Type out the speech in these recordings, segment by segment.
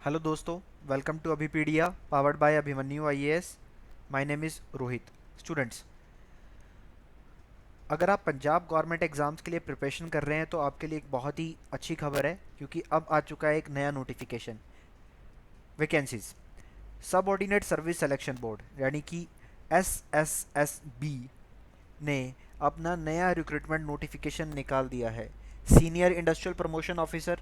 Hello दोस्तों, welcome to Abhipedia powered by Abhimanyu IAS. My name is Rohit. Students, अगर आप Punjab government exams के लिए प्रिपरेशन कर रहे हैं तो आपके लिए एक बहुत ही अच्छी खबर है, क्योंकि अब आ चुका है एक नया नोटिफिकेशन। वैकेंसीज सब ऑर्डिनेट सर्विस सिलेक्शन बोर्ड यानी कि SSSB ने अपना नया रिक्रूटमेंट नोटिफिकेशन निकाल दिया है। Senior industrial promotion officer,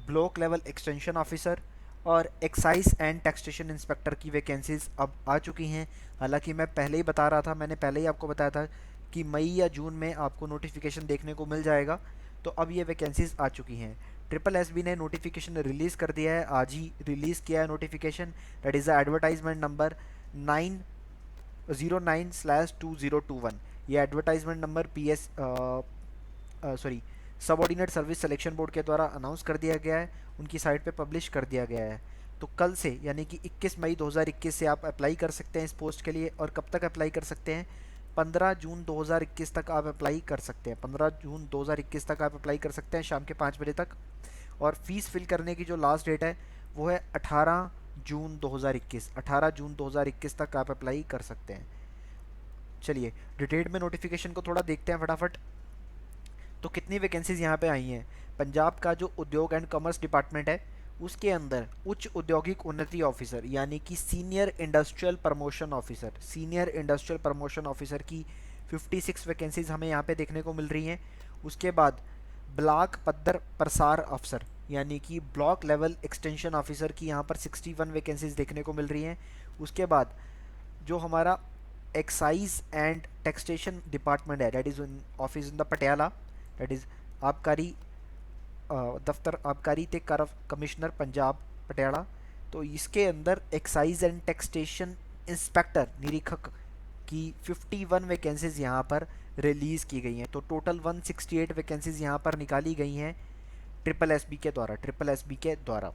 block level extension officer और एक्साइज एंड टैक्सेशन इंस्पेक्टर की वैकेंसीज अब आ चुकी हैं। हालांकि मैं पहले ही बता रहा था, मैंने पहले ही आपको बताया था कि मई या जून में आपको नोटिफिकेशन देखने को मिल जाएगा। तो अब ये वैकेंसीज आ चुकी हैं। ट्रिपल एस बी ने नोटिफिकेशन रिलीज़ कर दिया है, आज ही रिलीज़ किया है notification. That is the advertisement number 909/2021। ये advertisement number sorry subordinate service selection board के द्वारा अनाउंस कर दिया गया है, उनकी साइट पे पब्लिश कर दिया गया है। तो कल से यानी कि 21 मई 2021 से आप अप्लाई कर सकते हैं इस पोस्ट के लिए। और कब तक अप्लाई कर सकते हैं? 15 जून 2021 तक आप अप्लाई कर सकते हैं। 15 जून 2021 तक आप अप्लाई कर सकते हैं शाम के 5 बजे तक। और फीस फिल करने की जो लास्ट डेट है वो है 18 जून 2021। 18 जून 2021 तक आप अप्लाई कर सकते हैं। चलिए डिटेल में नोटिफिकेशन को थोड़ा देखते हैं फटाफट। तो कितनी वैकेंसीज यहाँ पे आई हैं? पंजाब का जो उद्योग एंड कॉमर्स डिपार्टमेंट है उसके अंदर उच्च औद्योगिक उन्नति ऑफिसर यानी कि senior industrial promotion officer, senior industrial promotion officer की 56 वैकेंसीज हमें यहाँ पे देखने को मिल रही हैं। उसके बाद ब्लॉक पद्धर प्रसार अफसर यानी कि ब्लॉक लेवल एक्सटेंशन ऑफिसर की यहाँ पर 61 वैकेंसीज देखने को मिल रही हैं। उसके बाद जो हमारा एक्साइज एंड टैक्सेशन डिपार्टमेंट है, that is office in the Patiala, that is आबकारी दफ्तर आबकारी ते कर कमिश्नर पंजाब पटियाला। तो इसके अंदर एक्साइज एंड टैक्सेशन इंस्पेक्टर निरीक्षक की 51 वैकेंसीज यहाँ पर रिलीज़ की गई हैं। तो टोटल 168 वैकेंसीज यहाँ पर निकाली गई हैं ट्रिपल एस बी के द्वारा।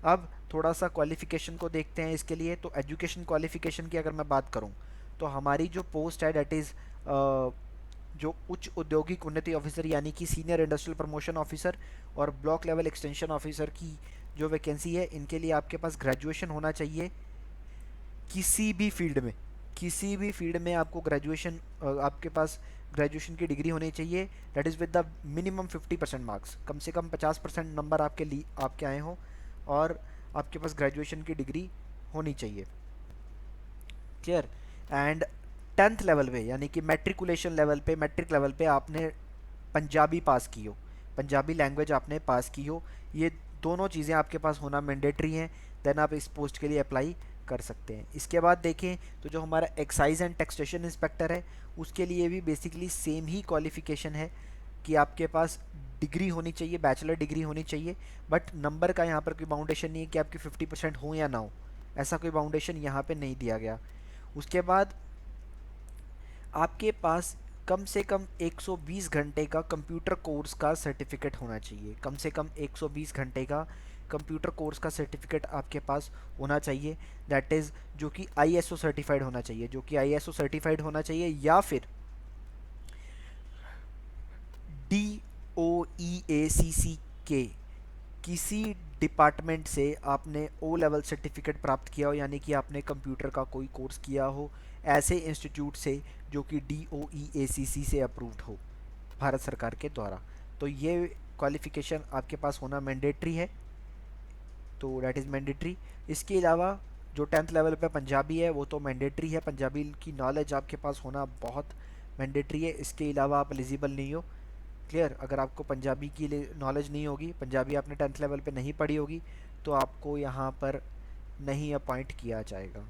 अब थोड़ा सा क्वालिफ़िकेशन को देखते हैं इसके लिए। तो एजुकेशन क्वालिफ़िकेशन की अगर मैं बात करूं तो हमारी जो पोस्ट है डेट इज़ जो उच्च औद्योगिक उन्नति ऑफिसर यानी कि सीनियर इंडस्ट्रियल प्रमोशन ऑफिसर और ब्लॉक लेवल एक्सटेंशन ऑफिसर की जो वैकेंसी है, इनके लिए आपके पास ग्रेजुएशन होना चाहिए किसी भी फील्ड में। किसी भी फील्ड में आपको ग्रेजुएशन, आपके पास ग्रेजुएशन की डिग्री होनी चाहिए। That is with the minimum 50% marks, कम से कम 50% नंबर आपके लिए आपके आए हों और आपके पास ग्रेजुएशन की डिग्री होनी चाहिए। क्लियर? एंड 10th लेवल पे यानी कि मैट्रिकुलेशन लेवल पे, मैट्रिक लेवल पे आपने पंजाबी पास की हो, पंजाबी लैंग्वेज आपने पास की हो। ये दोनों चीज़ें आपके पास होना मैंडेटरी हैं। देन आप इस पोस्ट के लिए अप्लाई कर सकते हैं। इसके बाद देखें तो जो हमारा एक्साइज एंड टैक्सेशन इंस्पेक्टर है उसके लिए भी बेसिकली सेम ही क्वालिफिकेशन है कि आपके पास डिग्री होनी चाहिए, बैचलर डिग्री होनी चाहिए। बट नंबर का यहाँ पर कोई बाउंडेशन नहीं है कि आपकी 50% हो या ना हो, ऐसा कोई बाउंडेशन यहाँ पे नहीं दिया गया। उसके बाद आपके पास कम से कम 120 घंटे का कंप्यूटर कोर्स का सर्टिफिकेट होना चाहिए। कम से कम 120 घंटे का कंप्यूटर कोर्स का सर्टिफिकेट आपके पास होना चाहिए। दैट इज़ जो कि आईएसओ सर्टिफाइड होना चाहिए, जो कि आईएसओ सर्टिफाइड होना चाहिए, या फिर DOEACC के किसी डिपार्टमेंट से आपने ओ लेवल सर्टिफिकेट प्राप्त किया हो, यानी कि आपने कंप्यूटर का कोई कोर्स किया हो ऐसे इंस्टीट्यूट से जो कि DOEACC से अप्रूव्ड हो भारत सरकार के द्वारा। तो ये क्वालिफ़िकेशन आपके पास होना मैंडेटरी है। तो डैट इज़ मैंडेटरी। इसके अलावा जो 10th लेवल पे पंजाबी है वो तो मैंडेटरी है, पंजाबी की नॉलेज आपके पास होना बहुत मैंडेटरी है। इसके अलावा आप एलिजिबल नहीं हो। क्लियर? अगर आपको पंजाबी की नॉलेज नहीं होगी, पंजाबी आपने 10th लेवल पे नहीं पढ़ी होगी, तो आपको यहाँ पर नहीं अपॉइंट किया जाएगा।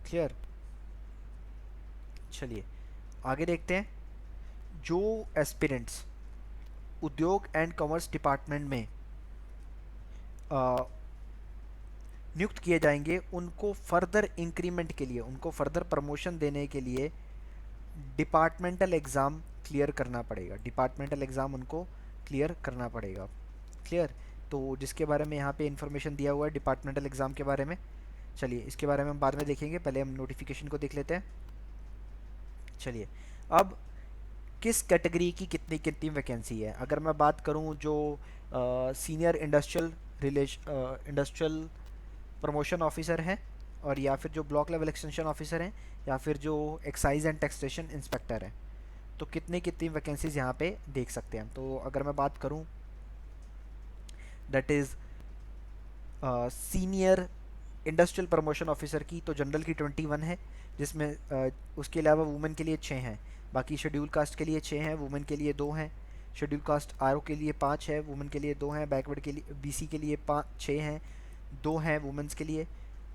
क्लियर? चलिए आगे देखते हैं। जो एस्पिरेंट्स उद्योग एंड कॉमर्स डिपार्टमेंट में नियुक्त किए जाएंगे उनको फर्दर इंक्रीमेंट के लिए, उनको फर्दर प्रमोशन देने के लिए डिपार्टमेंटल एग्ज़ाम क्लियर करना पड़ेगा। डिपार्टमेंटल एग्ज़ाम उनको क्लियर करना पड़ेगा। क्लियर? तो जिसके बारे में यहाँ पे इंफॉर्मेशन दिया हुआ है डिपार्टमेंटल एग्ज़ाम के बारे में, चलिए इसके बारे में हम बाद में देखेंगे, पहले हम नोटिफिकेशन को देख लेते हैं। चलिए अब किस कैटेगरी की कितनी कितनी वैकेंसी है। अगर मैं बात करूं जो सीनियर इंडस्ट्रियल प्रमोशन ऑफिसर है, और या फिर जो ब्लॉक लेवल एक्सटेंशन ऑफिसर हैं, या फिर जो एक्साइज एंड टैक्सेशन इंस्पेक्टर है, तो कितनी कितनी वैकेंसीज यहाँ पे देख सकते हैं। तो अगर मैं बात करूँ, that is senior industrial promotion officer की, तो जनरल की 21 है, जिसमें उसके अलावा वुमेन के लिए 6 हैं। बाकी शेड्यूल कास्ट के लिए 6 हैं, वुमेन के लिए 2 हैं। शेड्यूल कास्ट आरओ के लिए 5 है, वुमेन के लिए 2 हैं। बैकवर्ड के लिए बीसी के लिए 6 हैं, 2 हैं वुमेंस के लिए।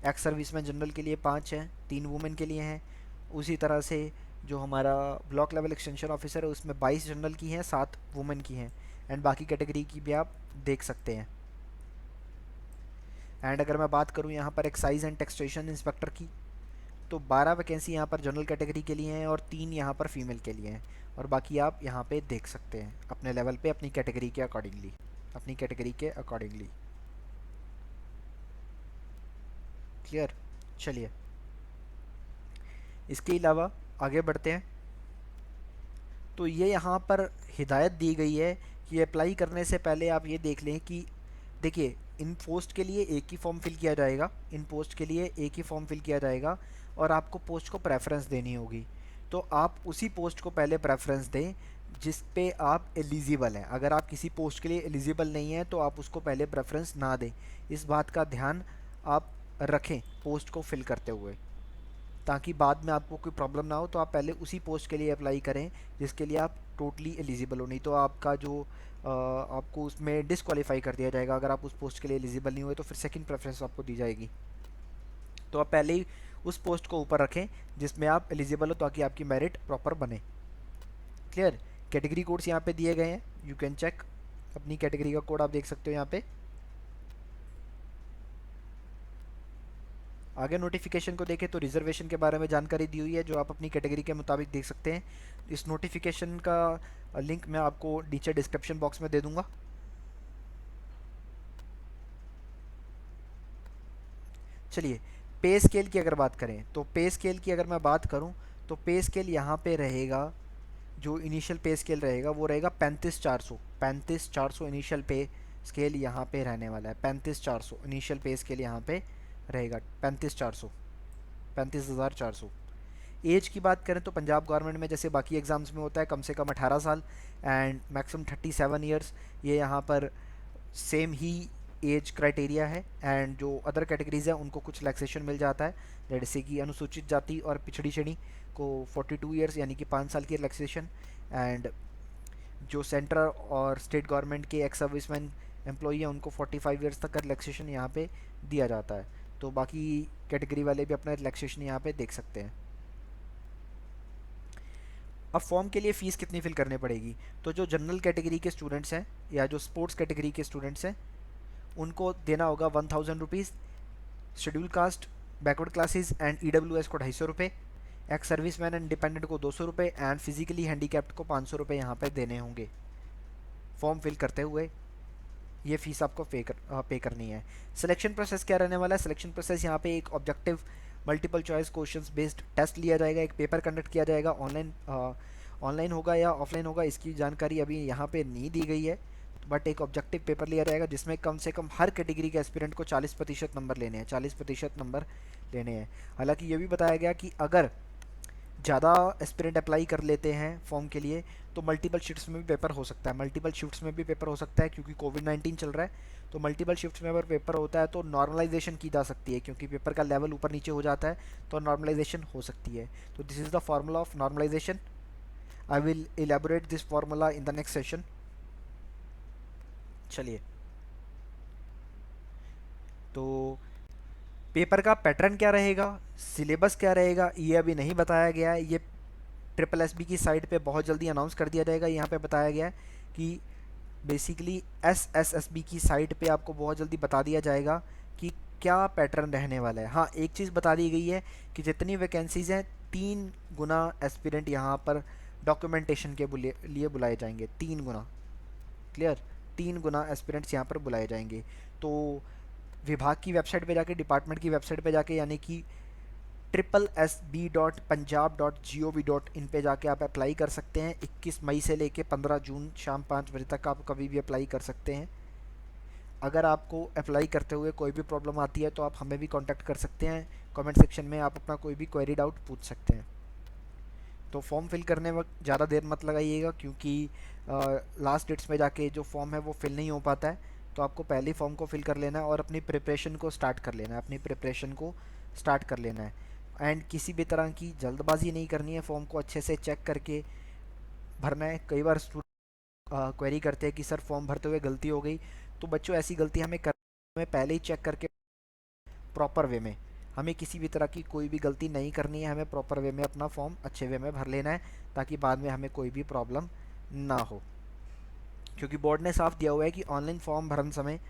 एक्स सर्विस में जनरल के लिए 5 हैं, 3 वुमेन के लिए हैं। उसी तरह से जो हमारा ब्लॉक लेवल एक्सटेंशन ऑफिसर है उसमें 22 जनरल की हैं, 7 वुमेन की हैं। एंड बाकी कैटेगरी की भी आप देख सकते हैं। एंड अगर मैं बात करूँ यहाँ पर एक्साइज एंड टैक्सेशन इंस्पेक्टर की, तो 12 वैकेंसी यहाँ पर जनरल कैटेगरी के लिए हैं और 3 यहाँ पर फीमेल के लिए हैं। और बाकी आप यहाँ पे देख सकते हैं अपने लेवल पे, अपनी कैटेगरी के अकॉर्डिंगली, अपनी कैटेगरी के अकॉर्डिंगली। क्लियर। चलिए, इसके अलावा आगे बढ़ते हैं। तो ये यहाँ पर हिदायत दी गई है कि अप्लाई करने से पहले आप ये देख लें कि देखिए, इन पोस्ट के लिए एक ही फॉर्म फिल किया जाएगा, इन पोस्ट के लिए एक ही फॉर्म फिल किया जाएगा, और आपको पोस्ट को प्रेफरेंस देनी होगी। तो आप उसी पोस्ट को पहले प्रेफरेंस दें जिस पे आप एलिजिबल हैं। अगर आप किसी पोस्ट के लिए एलिजिबल नहीं हैं तो आप उसको पहले प्रेफरेंस ना दें। इस बात का ध्यान आप रखें पोस्ट को फिल करते हुए, ताकि बाद में आपको कोई प्रॉब्लम ना हो। तो आप पहले उसी पोस्ट के लिए अप्लाई करें जिसके लिए आप टोटली एलिजिबल हो, नहीं तो आपका जो आपको उसमें डिसक्वालीफाई कर दिया जाएगा। अगर आप उस पोस्ट के लिए एलिजिबल नहीं हुए तो फिर सेकंड प्रेफरेंस आपको दी जाएगी। तो आप पहले ही उस पोस्ट को ऊपर रखें जिसमें आप एलिजिबल हो, ताकि आपकी मेरिट प्रॉपर बने। क्लियर। कैटेगरी कोड्स यहाँ पे दिए गए हैं, यू कैन चेक। अपनी कैटेगरी का कोड आप देख सकते हो यहाँ पे। आगे नोटिफिकेशन को देखें तो रिजर्वेशन के बारे में जानकारी दी हुई है, जो आप अपनी कैटेगरी के मुताबिक देख सकते हैं। इस नोटिफिकेशन का लिंक मैं आपको नीचे डिस्क्रिप्शन बॉक्स में दे दूंगा। चलिए, पे स्केल की अगर बात करें, तो पे स्केल की अगर मैं बात करूं, तो पे स्केल यहाँ पे रहेगा, जो इनिशियल पे स्केल रहेगा वो रहेगा 35,400। 35,400 इनिशियल पे स्केल यहाँ पे रहने वाला है। 35,400 इनिशियल पे स्केल यहाँ पे रहेगा। 35,400, 35,400। एज की बात करें तो पंजाब गवर्नमेंट में जैसे बाकी एग्ज़ाम्स में होता है, कम से कम 18 साल एंड मैक्सिमम 37 ईयर्स, ये यहाँ पर सेम ही एज क्राइटेरिया है। एंड जो अदर कैटेगरीज हैं उनको कुछ रिलैक्सेशन मिल जाता है, जैसे कि अनुसूचित जाति और पिछड़ी श्रेणी को 42 ईयर्स यानी कि 5 साल की रिलैक्सेशन। एंड जो सेंट्रल और स्टेट गवर्नमेंट के एक्स सर्विसमैन एम्प्लॉई हैं उनको 45 ईयर्स तक का रिलैक्सेशन यहाँ पे दिया जाता है। तो बाकी कैटेगरी वाले भी अपना रिलैक्सेशन यहाँ पे देख सकते हैं। अब फॉर्म के लिए फ़ीस कितनी फिल करनी पड़ेगी, तो जो जनरल कैटेगरी के स्टूडेंट्स हैं या जो स्पोर्ट्स कैटेगरी के स्टूडेंट्स हैं उनको देना होगा 1000 rupees. Schedule caste, backward classes and EWS को 250 रुपये, ex service man and dependent को 200 रुपये एंड फिजिकली हैंडीकैप्ड को 500 रुपये यहाँ पर देने होंगे फॉर्म फिल करते हुए। ये फ़ीस आपको पे करनी है। सिलेक्शन प्रोसेस क्या रहने वाला है, सिलेक्शन प्रोसेस यहाँ पे एक objective multiple choice questions based test लिया जाएगा, एक पेपर कंडक्ट किया जाएगा। ऑनलाइन होगा या ऑफलाइन होगा इसकी जानकारी अभी यहाँ पे नहीं दी गई है, बट एक ऑब्जेक्टिव पेपर लिया जाएगा जिसमें कम से कम हर कैटेगरी के एस्पिरेंट को 40% नंबर लेने हैं, 40% नंबर लेने हैं। हालांकि ये भी बताया गया कि अगर ज़्यादा एस्पिरेंट अप्लाई कर लेते हैं फॉर्म के लिए तो मल्टीपल शिफ्ट्स में भी पेपर हो सकता है, मल्टीपल शिफ्ट्स में भी पेपर हो सकता है, क्योंकि कोविड-19 चल रहा है। तो मल्टीपल शिफ्ट्स में अगर पेपर होता है तो नॉर्मलाइजेशन की जा सकती है, क्योंकि पेपर का लेवल ऊपर नीचे हो जाता है तो नॉर्मलाइजेशन हो सकती है। तो this is the formula of normalisation. I will elaborate this formula in the next session. चलिए, तो पेपर का पैटर्न क्या रहेगा, सिलेबस क्या रहेगा, ये अभी नहीं बताया गया है। ये ट्रिपल एस बी की साइट पे बहुत जल्दी अनाउंस कर दिया जाएगा। यहाँ पे बताया गया है कि बेसिकली एस बी की साइट पे आपको बहुत जल्दी बता दिया जाएगा कि क्या पैटर्न रहने वाला है। हाँ, एक चीज़ बता दी गई है कि जितनी वैकेंसीज़ हैं 3 गुना एस्पिरेंट यहाँ पर डॉक्यूमेंटेशन के लिए बुलाए जाएंगे, 3 गुना। क्लियर, 3 गुना एस्पिरेंट्स यहाँ पर बुलाए जाएंगे। तो विभाग की वेबसाइट पे जाके, डिपार्टमेंट की वेबसाइट पे जाके, यानी कि SSB.punjab.gov.in पे जाके आप अप्लाई कर सकते हैं। 21 मई से लेके 15 जून शाम 5 बजे तक आप कभी भी अप्लाई कर सकते हैं। अगर आपको अप्लाई करते हुए कोई भी प्रॉब्लम आती है तो आप हमें भी कांटेक्ट कर सकते हैं। कमेंट सेक्शन में आप अपना कोई भी क्वेरी डाउट पूछ सकते हैं। तो फॉर्म फिल करने वक्त ज़्यादा देर मत लगाइएगा, क्योंकि लास्ट डेट्स में जाके जो फॉर्म है वो फिल नहीं हो पाता है। तो आपको पहले फॉर्म को फिल कर लेना है और अपनी प्रिपरेशन को स्टार्ट कर लेना है, एंड किसी भी तरह की जल्दबाजी नहीं करनी है। फॉर्म को अच्छे से चेक करके भरना है। कई बार क्वेरी करते हैं कि सर फॉर्म भरते हुए गलती हो गई, तो बच्चों ऐसी गलती हमें पहले ही चेक करके प्रॉपर वे में, हमें किसी भी तरह की कोई भी गलती नहीं करनी है। हमें प्रॉपर वे में अपना फॉर्म अच्छे वे में भर लेना है, ताकि बाद में हमें कोई भी प्रॉब्लम ना हो। क्योंकि बोर्ड ने साफ दिया हुआ है कि ऑनलाइन फॉर्म भरन समय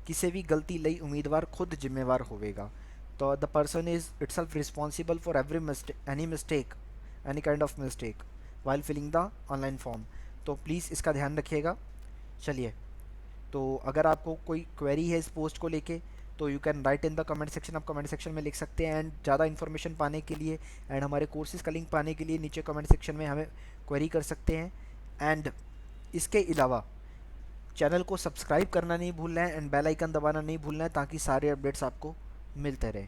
किसी भी गलती ਲਈ उम्मीदवार खुद जिम्मेवार होवेगा। तो the person is itself responsible for any kind of mistake while filling the online form. तो प्लीज़ इसका ध्यान रखिएगा। चलिए, तो अगर आपको कोई क्वेरी है इस पोस्ट को लेके, तो you can write in the comment section. आप कमेंट सेक्शन में लिख सकते हैं। एंड ज़्यादा इन्फॉर्मेशन पाने के लिए एंड हमारे कोर्सेज का लिंक पाने के लिए नीचे कमेंट सेक्शन में हमें क्वेरी कर सकते हैं। एंड इसके अलावा चैनल को सब्सक्राइब करना नहीं भूलना है एंड बेल आइकन दबाना नहीं भूलना है, ताकि सारे अपडेट्स आपको मिलते रहे।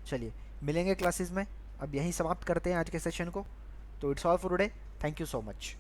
चलिए, मिलेंगे क्लासेस में। अब यहीं समाप्त करते हैं आज के सेशन को। तो it's all for today. Thank you so much.